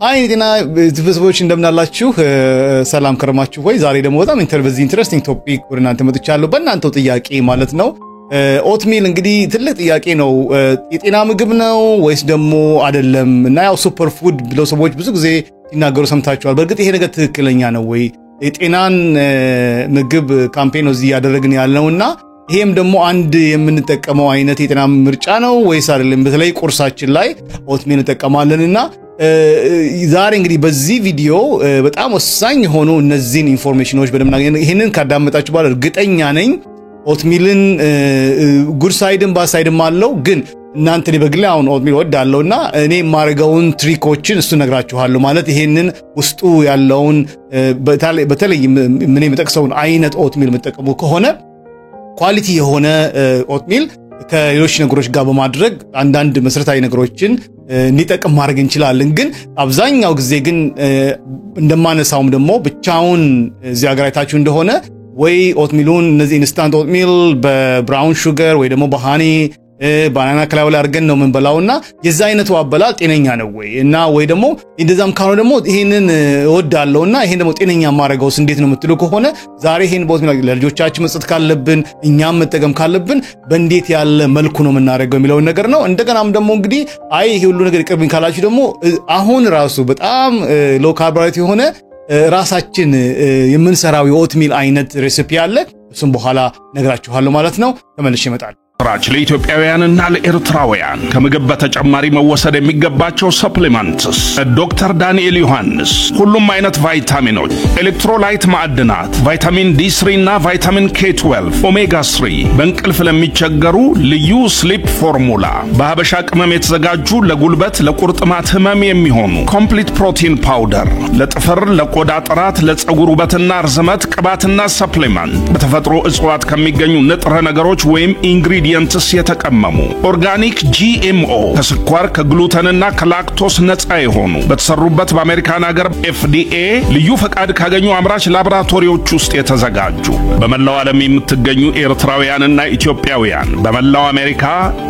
አይዲና ቤተሰቦች እንደምናላችሁ ሰላም ከረማችሁ ወይ ዛሬ ደግሞ በጣም ኢንተረስቲንግ ቶፒክ ወደ እናንተ መጥቻለሁ በእናንተው ጥያቄ ማለት ነው ኦትሚል እንግዲህ ትልቅ ጥያቄ ነው የጤና ምግብ ነው ወይስ ደግሞ አይደለም እና ያው ሱፐር ፉድ ብለው ሰዎች ብዙ ጊዜ ሲናገሩ ሰምታችኋል በእርግጥ ይሄ ነገር ትክክለኛ ነው ወይ የጤናን ምግብ ካምፔን እዚህ ያደረግን ያለውና ይሄም ደግሞ አንድ የምንጠቀመው አይነት የጤና ምርጫ ነው ወይስ አይደለም በተለይ ቁርሳችን ላይ ኦትሚል እንጠቀማለንና ዛሬ እንግዲህ በዚህ ቪዲዮ በጣም ወሳኝ ሆኖ እነዚህን ኢንፎርሜሽኖች በደምና ይሄንን ካዳመጣችሁ በኋላ እርግጠኛ ነኝ ኦትሚልን ጉድ ሳይድም ባድ ሳይድም አለው ግን እናንተ በግል አሁን ኦትሚል ወዳለውና እኔ ማረጋውን ትሪኮችን እሱ ነግራችኋለሁ ማለት ይሄንን ውስጡ ያለውን በተለይ ምን የምጠቅሰውን አይነት ኦትሚል መጠቀሙ ከሆነ ኳሊቲ የሆነ ኦትሚል ከሌሎች ነገሮች ጋር በማድረግ አንዳንድ መሰረታዊ ነገሮችን እንዲጠቀም ማድረግ እንችላለን ግን አብዛኛው ጊዜ ግን እንደማነሳውም ደግሞ ብቻውን እዚህ አገራይታችሁ እንደሆነ ወይ ኦትሚሉን እነዚህ ኢንስታንት ኦትሚል በብራውን ሹገር ወይ ደግሞ በሃኒ ባናና ክላው ላይ አድርገን ነው የምንበላውና የዛ አይነቱ አበላል ጤነኛ ነው ወይ እና ወይ ደግሞ እንደዛም ካለው ደግሞ ይሄንን ወዳለውና ይሄን ደግሞ ጤነኛ ማረጋውስ እንዴት ነው የምትሉ ከሆነ ዛሬ ይሄን ኦትሚል ለልጆቻችን መስጠት ካለብን እኛም መጠቀም ካለብን በእንዴት ያለ መልኩ ነው የምናረጋው የሚለው ነገር ነው እንደገናም ደግሞ እንግዲህ አይ ይሄ ሁሉ ነገር ይቅርብኝ ካላችሁ ደግሞ አሁን ራሱ በጣም ሎ ካርቦሃይድሬት የሆነ ራሳችን የምንሰራው የኦትሚል አይነት ሬሲፒ አለ እሱም በኋላ ነግራችኋለሁ ማለት ነው ተመልሼ እመጣለሁ ራች ለኢትዮጵያውያንና ለኤርትራውያን ከምግብ በተጨማሪ መወሰድ የሚገባቸው ሰፕሊመንትስ ዶክተር ዳንኤል ዮሐንስ ሁሉም አይነት ቫይታሚኖች ኤሌክትሮላይት ማዕድናት ቫይታሚን ዲ3 እና ቫይታሚን K12 ኦሜጋ 3 በእንቅልፍ ለሚቸገሩ ልዩ ስሊፕ ፎርሙላ በሀበሻ ቅመም የተዘጋጁ ለጉልበት ለቁርጥማት ህመም የሚሆኑ ኮምፕሊት ፕሮቲን ፓውደር ለጥፍር ለቆዳ ጥራት ለፀጉር ውበትና ርዝመት ቅባትና ሰፕሊመንት በተፈጥሮ እጽዋት ከሚገኙ ንጥረ ነገሮች ወይም ኢንግሪዲየንትስ የተቀመሙ ኦርጋኒክ GMO ከስኳር ከግሉተንና ከላክቶስ ነፃ የሆኑ በተሰሩበት በአሜሪካን ሀገር FDA ልዩ ፈቃድ ካገኙ አምራች ላቦራቶሪዎች ውስጥ የተዘጋጁ በመላው ዓለም የምትገኙ ኤርትራውያንና ኢትዮጵያውያን በመላው አሜሪካ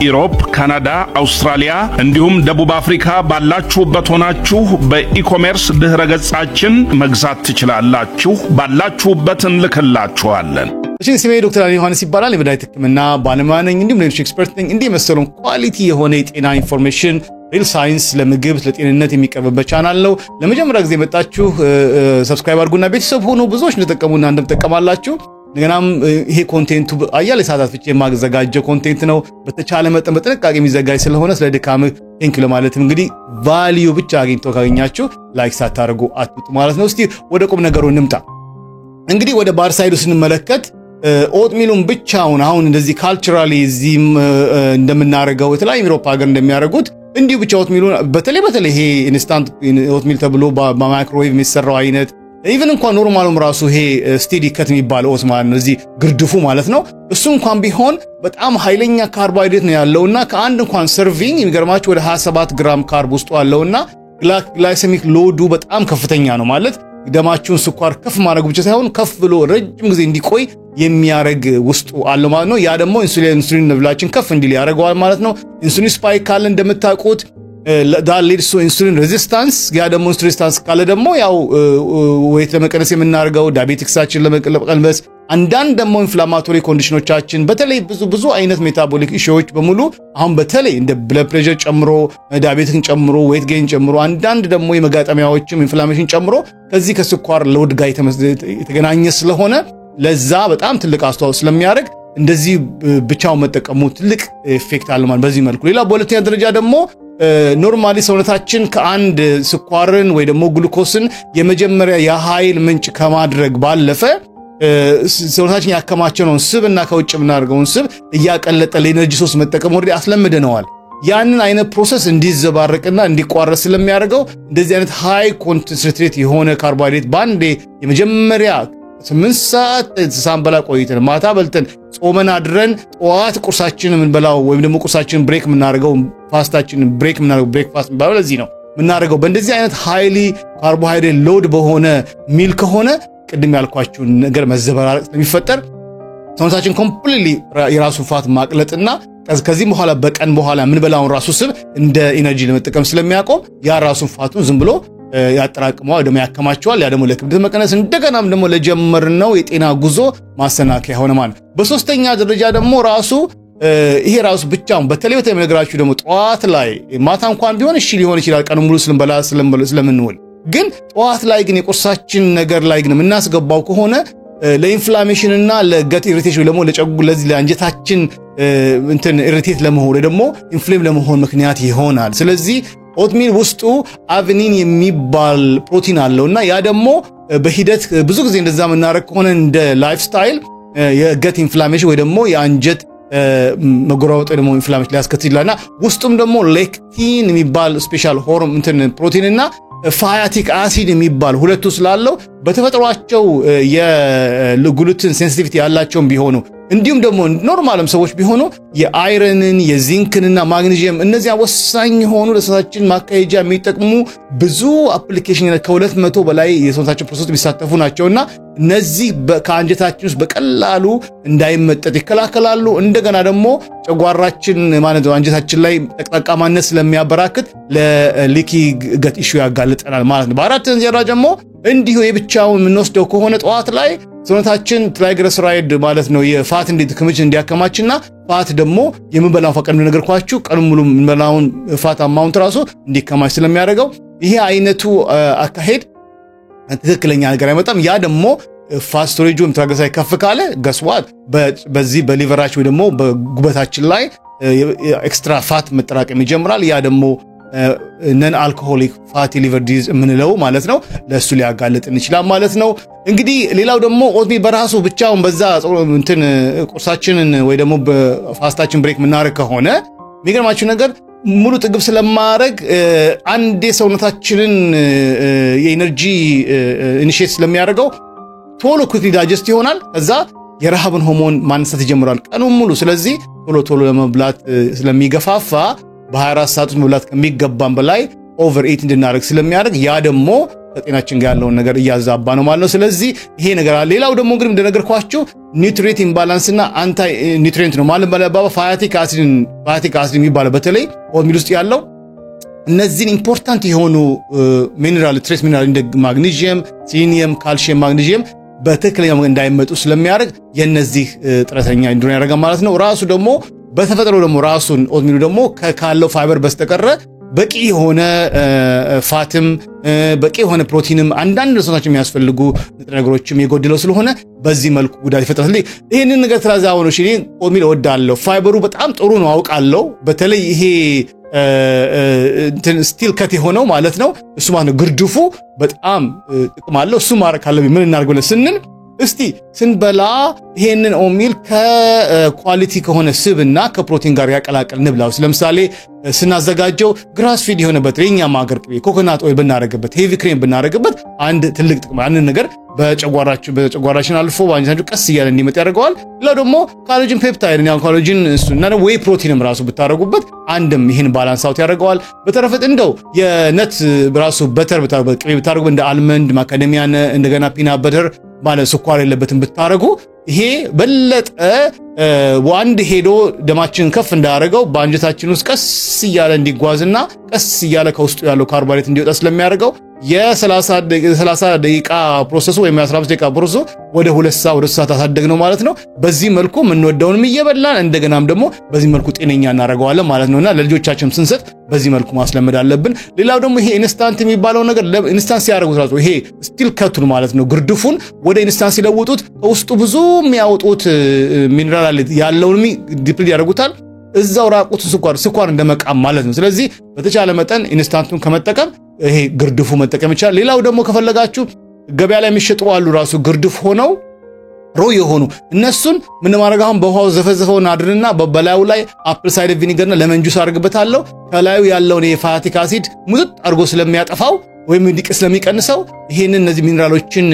ኢሮፕ ካናዳ አውስትራሊያ እንዲሁም ደቡብ አፍሪካ ባላችሁበት ሆናችሁ በኢኮሜርስ ድህረ ገጻችን መግዛት ትችላላችሁ ባላችሁበት እንልክላችኋለን እሺ ስሜ ዶክተር ዳንኤል ዮሐንስ ይባላል የመድኃኒት ሕክምና ባለሙያ ነኝ እንዲሁም ሌሎች ኤክስፐርት ነኝ እንዲህ መሰሉን ኳሊቲ የሆነ የጤና ኢንፎርሜሽን ሪል ሳይንስ ለምግብ ለጤንነት የሚቀርብበት ቻናል ነው ለመጀመሪያ ጊዜ መጣችሁ ሰብስክራይብ አድርጉና ቤተሰብ ሆኖ ብዙዎች እንደተጠቀሙና እንደምትጠቀማላችሁ እንደገናም ይሄ ኮንቴንቱ አያሌ ሰዓታት ፍቼ የማዘጋጀው ኮንቴንት ነው በተቻለ መጠን በጥንቃቄ የሚዘጋጅ ስለሆነ ስለ ድካም ቴንክ ለማለትም እንግዲህ ቫልዩ ብቻ አግኝቶ ካገኛችሁ ላይክ ሳታደርጉ አትውጡ ማለት ነው እስቲ ወደ ቁም ነገሩ እንምጣ እንግዲህ ወደ ባድ ሳይዱ ስንመለከት ኦትሚሉን ብቻውን አሁን እንደዚህ ካልቸራሊ እዚህም እንደምናረጋው የተለያዩ አውሮፓ ሀገር እንደሚያደርጉት እንዲሁ ብቻ ኦትሚሉን በተለይ ይሄ ኢንስታንት ኦትሚል ተብሎ በማይክሮዌቭ የሚሰራው አይነት ኢቭን እንኳን ኖርማሉም ራሱ ይሄ ስቴዲ ከት የሚባለው ኦት ማለት ነው እዚህ ግርድፉ ማለት ነው እሱ እንኳን ቢሆን በጣም ኃይለኛ ካርቦሃይድሬት ነው ያለውና ከአንድ እንኳን ሰርቪንግ የሚገርማችሁ ወደ 27 ግራም ካርብ ውስጥ አለውና ግላይሰሚክ ሎዱ በጣም ከፍተኛ ነው ማለት ደማችሁን ስኳር ከፍ ማድረግ ብቻ ሳይሆን ከፍ ብሎ ረጅም ጊዜ እንዲቆይ የሚያረግ ውስጡ አለ ማለት ነው ያ ደግሞ ኢንሱሊን ሌቭላችን ከፍ እንዲል ያረጋዋል ማለት ነው ኢንሱሊን ስፓይክ ካለ እንደምታውቁት that leads to insulin resistance ያ ደግሞ insulin resistance ካለ ደግሞ ያው weight ለመቀነስ የምናርገው ዳያቤቲክሳችን ለመቀነስ አንዳንድ ደግሞ ኢንፍላማቶሪ ኮንዲሽኖቻችን በተለይ ብዙ አይነት ሜታቦሊክ ኢሹዎች በሙሉ አሁን በተለይ እንደ ብለድ ፕሬሸር ጨምሮ ዳያቤቲክን ጨምሮ weight gain ጨምሮ አንዳንድ ደግሞ የመጋጠሚያዎችም ኢንፍላሜሽን ጨምሮ ከዚህ ከስኳር ሎድ ጋር የተገናኘ ስለሆነ ለዛ በጣም ትልቅ አስተዋጽኦ ስለሚያደርግ እንደዚህ ብቻው መጠቀሙ ትልቅ ኢፌክት አለው ማለት በዚህ መልኩ ሌላ በሁለተኛ ደረጃ ደግሞ ኖርማሊ ሰውነታችን ከአንድ ስኳርን ወይ ደግሞ ግሉኮስን የመጀመሪያ የኃይል ምንጭ ከማድረግ ባለፈ ሰውነታችን ያከማቸውን ስብና ከውጭ ምናርገውን ስብ እያቀለጠ ለኤነርጂ ሶርስ መጠቀም ወርዲ አስለምደነዋል ያንን አይነት ፕሮሰስ እንዲዘባረቅና እንዲቋረጥ ስለሚያደርገው እንደዚህ አይነት ሃይ ኮንሰንትሬት የሆነ ካርቦሃይድሬት ባንዴ የመጀመሪያ 8 ሰዓት ሳንበላ ቆይተን ማታ በልተን ጾመን አድረን ጧት ቁርሳችንን ምንበላው ወይም ደግሞ ቁርሳችንን ብሬክ ምናደርገው ፋስታችንን ብሬክ ምናደርገው ብሬክፋስት ባለው ለዚህ ነው ምናደርገው በእንደዚህ አይነት ሃይሊ ካርቦሃይድሬት ሎድ በሆነ ሚል ከሆነ ቅድም ያልኳችሁ ነገር መዘበራረቅ ስለሚፈጠር ሰውነታችን ኮምፕሊትሊ የራሱን ፋት ማቅለጥና ከዚህም በኋላ በቀን በኋላ ምን በላውን ራሱ ስብ እንደ ኢነርጂ ለመጠቀም ስለሚያቆም ያ ራሱን ፋቱን ዝም ብሎ ያጠራቅመዋል ደግሞ ያከማቸዋል ያ ደግሞ ለክብደት መቀነስ እንደገናም ደግሞ ለጀመርነው የጤና ጉዞ ማሰናከያ ሆነ ማለት በሶስተኛ ደረጃ ደግሞ ራሱ ይሄ ራሱ ብቻውን በተለይ ነገራችሁ ደግሞ ጧት ላይ ማታ እንኳን ቢሆን እሺ ሊሆን ይችላል ቀኑ ሙሉ ስለምንውል ግን ጧት ላይ ግን የቁርሳችን ነገር ላይ ግን የምናስገባው ከሆነ ለኢንፍላሜሽን እና ለገት ኢሪቴሽን ደግሞ ለዚህ ለአንጀታችን እንትን ኢሪቴት ለመሆን ደግሞ ኢንፍሌም ለመሆን ምክንያት ይሆናል ስለዚህ ኦትሚል ውስጡ አቨኒን የሚባል ፕሮቲን አለውና ያ ደግሞ በሂደት ብዙ ጊዜ እንደዛ መናረክ ከሆነ እንደ ላይፍ ስታይል የገት ኢንፍላሜሽን ወይ ደግሞ የአንጀት መጎራወጥ ደግሞ ኢንፍላሜሽን ሊያስከትል ይችላልና ውስጡም ደግሞ ሌክቲን የሚባል ስፔሻል ሆርሞን እንትን ፕሮቲንና ፋያቲክ አሲድ የሚባል ሁለቱ ስላለው በተፈጥሯቸው የግሉቲን ሴንሲቲቪቲ ያላቸው ቢሆኑ እንዲሁም ደግሞ ኖርማልም ሰዎች ቢሆኑ የአይረንን የዚንክንና ማግኒዚየም እነዚህ ወሳኝ ሆኑ ለሰውነታችን ማካሄጃ የሚጠቅሙ ብዙ አፕሊኬሽን ከ200 በላይ የሰውነታችን ፕሮሰስ ቢሳተፉ ናቸውና እነዚህ ከአንጀታችን ውስጥ በቀላሉ እንዳይመጠጥ ይከላከላሉ እንደገና ደግሞ ጨጓራችን ማለት ነው አንጀታችን ላይ ጠቅጣቃማነት ስለሚያበራክት ለሊኪ ገት ኢሹ ያጋልጠናል ማለት ነው በአራተኛ ደረጃ ደግሞ እንዲሁ የብቻውን የምንወስደው ከሆነ ጧት ላይ ሰውነታችን ትራይግሊሰራይድ ማለት ነው የፋት ክምችት እንዲያከማችና ፋት ደግሞ የምንበላው ፈቀድ ነገርኳችሁ ቀን ሙሉ የምንበላውን ፋት አማውንት ራሱ እንዲከማች ስለሚያደርገው ይሄ አይነቱ አካሄድ ትክክለኛ ነገር አይመጣም ያ ደግሞ ፋት ስቶሬጁም ትራይግሊሰራይድ ከፍ ካለ ገስዋት በዚህ በሊቨራችን ወይ ደግሞ በጉበታችን ላይ ኤክስትራ ፋት መጠራቀም ይጀምራል ያ ደግሞ ነን አልኮሆሊክ ፋቲ ሊቨር ዲዝ ምንለው ማለት ነው ለሱ ሊያጋልጥን ይችላል ማለት ነው እንግዲህ ሌላው ደግሞ ኦትሚል በራሱ ብቻውን በዛ እንትን ቁርሳችንን ወይ ደግሞ በፋስታችን ብሬክ ምናረግ ከሆነ የሚገርማችሁ ነገር ሙሉ ጥግብ ስለማረግ አንድ ሰውነታችንን የኤነርጂ ኢኒሺየት ስለሚያደርገው ቶሎ ኩዊክሊ ዳይጀስት ይሆናል ከዛ የረሃብን ሆርሞን ማንሳት ይጀምራል ቀኑን ሙሉ ስለዚህ ቶሎ ለመብላት ስለሚገፋፋ በ24 ሰዓት ውስጥ መብላት ከሚገባን በላይ ኦቨር ኢት እንድናደርግ ስለሚያደርግ ያ ደግሞ ከጤናችን ጋር ያለውን ነገር እያዛባ ነው ማለት ነው ስለዚህ ይሄ ነገር አለ ሌላው ደግሞ እንግዲህ እንደነገርኳችሁ ኒውትሪየንት ኢምባላንስ እና አንታይ ኒውትሪየንት ነው ማለት ባባ ፋቲክ አሲድ የሚባለው በተለይ ኦትሚል ውስጥ ያለው እነዚህን ኢምፖርታንት የሆኑ ሚነራል ትሬስ ሚነራል እንደ ማግኒዚየም ሲሊኒየም ካልሲየም ማግኒዚየም በትክክለኛ መንገድ እንዳይመጡ ስለሚያደርግ የነዚህ ጥረተኛ እንዲሆን ያደርጋል ማለት ነው ራሱ ደግሞ በተፈጥሮ ደግሞ ራሱን ኦትሚሉ ደግሞ ካለው ፋይበር በስተቀረ በቂ የሆነ ፋትም በቂ የሆነ ፕሮቲንም አንዳንድ ለሰውነታችን የሚያስፈልጉ ንጥረ ነገሮችም የጎደለው ስለሆነ በዚህ መልኩ ጉዳት ይፈጥራል ይሄንን ነገር ተራዛው ነው እሺ ኦትሚል እወዳለሁ ፋይበሩ በጣም ጥሩ ነው አውቃለሁ በተለይ ይሄ ስቲል ከት የሆነው ማለት ነው እሱ ማለት ግርድፉ በጣም ጥቅም አለው እሱ ማረክ አለብኝ ምን እናርገው ስንል እስቲ ስንበላ ይሄንን ኦትሚል ከኳሊቲ ከሆነ ስብና ከፕሮቲን ጋር ያቀላቀል ንብላው ለምሳሌ ስናዘጋጀው ግራስ ፊድ የሆነበት የኛ ማገር ቅቤ ኮኮናት ኦይል ብናረግበት ሄቪ ክሬም ብናረግበት አንድ ትልቅ ጥቅም አንድ ነገር በጨጓራችን አልፎ ባንጃችሁ ቀስ ይያለ እንዲመጣ ያደርገዋል ሌላው ደግሞ ኮላጅን ፔፕታይድ ነው ኮላጅን እሱና ደግሞ ዌይ ፕሮቲንም ራሱ ብታረጉበት አንድም ይሄን ባላንስ አውት ያደርገዋል በተረፈት እንደው የነት ራሱ በተር ብታረጉበት ቅቤ ብታረጉበት እንደ አልመንድ ማካደሚያ እንደገና ፒናት በተር ማለት ስኳር የለበትም ብታረጉ ይሄ በለጠ ዋንድ ሄዶ ደማችን ከፍ እንዳያረጋው ባንጀታችን ውስጥ ቀስ ይያለ እንዲጓዝና ቀስ ይያለ ከውስጡ ያለው ካርቦሃይድሬት እንዲወጣ ስለሚያደርገው የ30 ደቂቃ ፕሮሰሱ ወይ 15 ደቂቃ ፕሮሰሱ ወደ 2 ሰዓት አሳደግነው ማለት ነው በዚህ መልኩ ምንወደውንም እየበላን እንደገናም ደግሞ በዚህ መልኩ ጤነኛ እናረጋዋለን ማለት ነውና ለልጆቻችንም ስንሰጥ በዚህ መልኩ ማስለመድ አለብን ሌላው ደግሞ ይሄ ኢንስታንት የሚባለው ነገር ኢንስታንስ ያደርጉት ራሱ ይሄ ስቲል ከቱን ማለት ነው ግርድፉን ወደ ኢንስታንስ ይለውጡት ከውስጡ ብዙ የሚያወጡት ሚነራል ያለውን ዲፕሊት ያደርጉታል እዛው ራቁት ስኳር እንደመቃም ማለት ነው ስለዚህ በተቻለ መጠን ኢንስታንቱን ከመጠቀም ይሄ ግርድፉ መጠቀም ይችላል ሌላው ደግሞ ከፈለጋችሁ ገበያ ላይ የሚሸጡ አሉ ራሱ ግርድፍ ሆነው ሮ የሆኑ እነሱን ምን ማድረግ አሁን በውሃው ዘፈዘፈውና አድርና በበላዩ ላይ አፕል ሳይደር ቪኒገርና ለመን ጁስ አድርግበታለሁ ከላዩ ያለውን የፋቲክ አሲድ ሙጥጥ አድርጎ ስለሚያጠፋው ወይም እንዲቀስ ስለሚቀንሰው ይሄንን እነዚህ ሚነራሎችን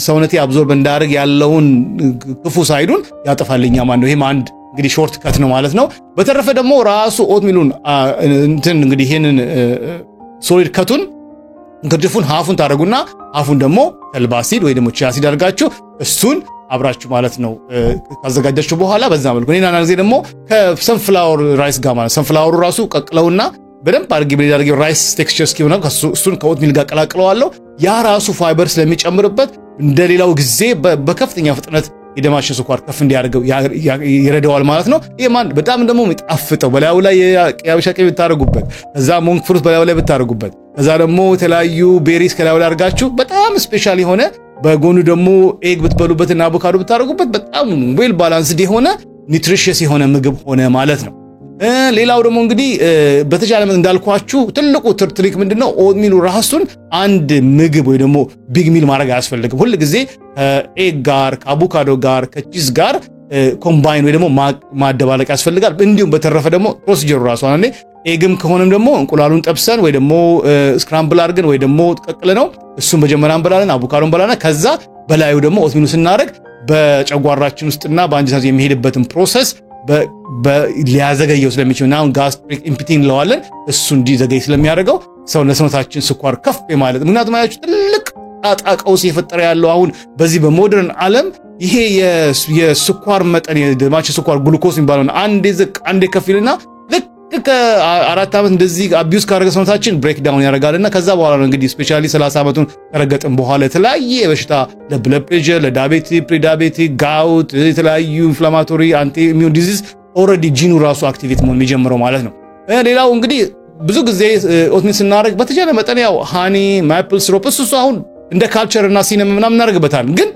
ሰውነቴ አብዞርብ እንዳያደርግ ያለውን ክፉ ሳይዱን ያጠፋልኛ ማለት ነው ይሄ አንድ እንግዲህ ሾርት ከት ነው ማለት ነው በተረፈ ደግሞ ራሱ ኦትሚሉን እንግዲህ ይሄንን ሶሊድ ከቱን ግርድፉን ሃፉን ታረጉና ሃፉን ደግሞ ተልባ አሲድ ወይ ደግሞ ቺያ አሲድ አድርጋችሁ እሱን አብራችሁ ማለት ነው ካዘጋጃችሁ በኋላ በዛ መልኩ እኔና ጊዜ ደግሞ ከሰንፍላወር ራይስ ጋር ማለት ሰንፍላወሩ ራሱ ቀቅለውና በደንብ አድርጌ ብሌድ አድርጌ ራይስ ቴክስቸር እስኪሆን እሱን ከኦትሚል ጋር ቀላቅለዋለሁ። ያ ራሱ ፋይበር ስለሚጨምርበት እንደሌላው ጊዜ በከፍተኛ ፍጥነት የደማችን ስኳር ከፍ እንዲያደርገው ይረዳዋል ማለት ነው። ይሄማን በጣም ደግሞ የሚጣፍጠው በላዩ ላይ የአበሻ ቅቤ ብታረጉበት፣ ከዛ ሞንክ ፍሩት በላዩ ላይ ብታረጉበት፣ ከዛ ደግሞ የተለያዩ ቤሪስ ከላዩ ላይ አድርጋችሁ በጣም ስፔሻል የሆነ በጎኑ ደግሞ ኤግ ብትበሉበትና አቮካዶ ብታረጉበት በጣም ዌል ባላንስድ የሆነ ኒውትሪሽስ የሆነ ምግብ ሆነ ማለት ነው። ሌላው ደግሞ እንግዲህ በተቻለ መጠን እንዳልኳችሁ ትልቁ ትሪክ ምንድነው ኦትሚሉ ራሱን አንድ ምግብ ወይ ደግሞ ቢግ ሚል ማድረግ አያስፈልግም። ሁሉ ጊዜ ከኤግ ጋር ከአቮካዶ ጋር ከቺዝ ጋር ኮምባይን ወይ ደግሞ ማደባለቅ ያስፈልጋል። እንዲሁም በተረፈ ደግሞ ፕሮሲጀሩ ራሱ አንዴ ኤግም ከሆነም ደግሞ እንቁላሉን ጠብሰን ወይ ደግሞ ስክራምብል አድርገን ወይ ደግሞ ቀቅለነው እሱን መጀመሪያ እንበላለን፣ አቮካዶን እንበላለን። ከዛ በላዩ ደግሞ ኦትሚሉ ስናደርግ በጨጓራችን ውስጥና በአንጀታችን የሚሄድበትን ፕሮሰስ ሊያዘገየው ስለሚችል እና ጋስትሪክ ኢምፒቲንግ ለዋለን እሱ እንዲዘገይ ስለሚያደርገው ሰውነታችን ስኳር ከፍ ማለት ምክንያቱም አያችሁ ትልቅ ጣጣቀውስ የፈጠረ ያለው አሁን በዚህ በሞደርን ዓለም ይሄ የስኳር መጠን የደማችን ስኳር ግሉኮስ የሚባለው አንዴ ዝቅ አንዴ ከፍልና ልክ ከአራት ዓመት እንደዚህ አቢዩስ ካደረገ ሰውነታችን ብሬክ ዳውን ያደርጋልና ከዛ በኋላ ነው እንግዲህ ስፔሻሊ 30 ዓመቱን ከረገጥን በኋላ የተለያየ በሽታ ለብለድ ፕሬሸር ለዳያቤቲክ ፕሪዳያቤቲክ ጋውት የተለያዩ ኢንፍላማቶሪ አንቲ ኢሚዩን ዲዚዝ ኦልሬዲ ጂኑ ራሱ አክቲቬት መሆን የሚጀምረው ማለት ነው። ሌላው እንግዲህ ብዙ ጊዜ ኦትሚል ስናደርግ በተቻለ መጠን ያው ሃኒ ማፕል ሲሮፕ እሱ አሁን እንደ ካልቸር እና ሲነም ምናምን እናደርግበታል። ግን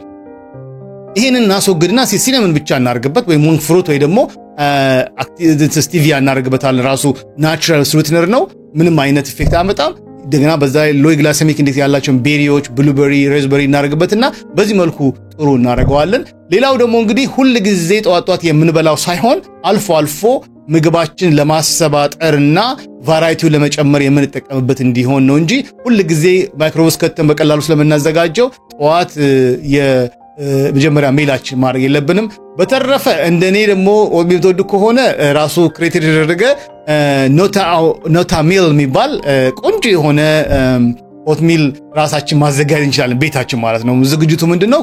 ይሄንን እናስወግድና ሲነምን ብቻ እናደርግበት ወይ ሞንክ ፍሩት ወይ ደግሞ ስቲቪያ እናደርግበታል። ራሱ ናቹራል ስዊትነር ነው፣ ምንም አይነት ኢፌክት አያመጣም። እንደገና በዛ ሎይ ግላይሰሚክ ኢንዴክስ ያላቸውን ቤሪዎች ብሉበሪ ሬዝበሪ እናደርግበትና በዚህ መልኩ ጥሩ እናደርገዋለን። ሌላው ደግሞ እንግዲህ ሁሉ ጊዜ ጧት የምንበላው ሳይሆን አልፎ አልፎ ምግባችን ለማሰባጠርና ቫራይቲውን ለመጨመር የምንጠቀምበት እንዲሆን ነው እንጂ ሁሉ ጊዜ ማይክሮዌቭ ከተን በቀላሉ ስለምናዘጋጀው ጧት የመጀመሪያ ሜላችን ማድረግ የለብንም። በተረፈ እንደኔ ደግሞ ኦትሚል ተወዱ ከሆነ ራሱ ክሬቲቭ የተደረገ ኖታ ሚል የሚባል ቆንጆ የሆነ ኦትሚል ራሳችን ማዘጋጀት እንችላለን ቤታችን ማለት ነው። ዝግጅቱ ምንድነው?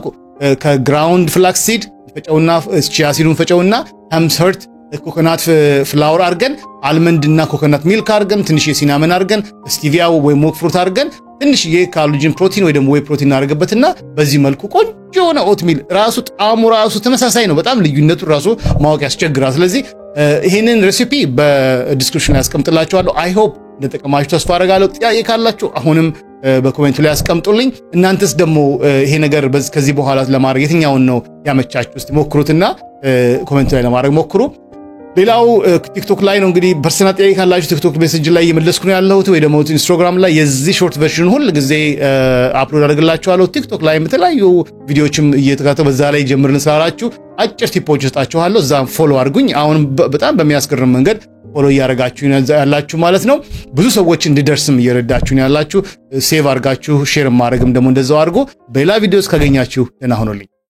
ከግራውንድ ፍላክስ ሲድ ፈጨውና ቺያ ሲዱን ፈጨውና ሃምስህርት ኮኮናት ፍላወር አድርገን አልመንድና ኮኮናት ሚልክ አድርገን ትንሽ ሲናመን አድርገን ስቲቪያ ወይ ሞክ ፍሩት አድርገን ትንሽ የካሎጂን ፕሮቲን ወይ ደግሞ ወይ ፕሮቲን አድርገበትና በዚህ መልኩ ቆንጆ የሆነ ኦትሚል ራሱ ጣዕሙ ራሱ ተመሳሳይ ነው። በጣም ልዩነቱ ራሱ ማወቅ ያስቸግራል። ስለዚህ ይሄንን ሬሲፒ በዲስክሪፕሽን ላይ አስቀምጥላችኋለሁ። አይ ሆፕ እንደተጠቀማችሁ ተስፋ አደርጋለሁ። ጥያቄ ካላችሁ አሁንም በኮሜንት ላይ አስቀምጡልኝ። እናንተስ ደግሞ ይሄ ነገር ከዚህ በኋላ ለማድረግ የትኛውን ነው ያመቻችሁ? እስቲ ሞክሩትና ኮሜንት ላይ ለማድረግ ሞክሩ። ሌላው ቲክቶክ ላይ ነው እንግዲህ ፐርሰናል ጥያቄ ካላችሁ ቲክቶክ ሜሴጅ ላይ እየመለስኩ ነው ያለሁት ወይ ደግሞ ኢንስታግራም ላይ የዚህ ሾርት ቨርዥን ሁሉ ጊዜ አፕሎድ አደርግላችኋለሁ። ቲክቶክ ላይ የተለያዩ ቪዲዮዎችም እየተካተቱ በዛ ላይ ጀምርን ስላላችሁ አጭር ቲፖች እሰጣችኋለሁ። እዛም ፎሎ አድርጉኝ። አሁን በጣም በሚያስገርም መንገድ ፎሎ እያደረጋችሁ ያላችሁ ማለት ነው። ብዙ ሰዎች እንዲደርስም እየረዳችሁ ያላችሁ ሴቭ አድርጋችሁ ሼር ማድረግም ደግሞ እንደዛው አድርጉ። በሌላ ቪዲዮስ ካገኛችሁ ደህና ሁኑልኝ።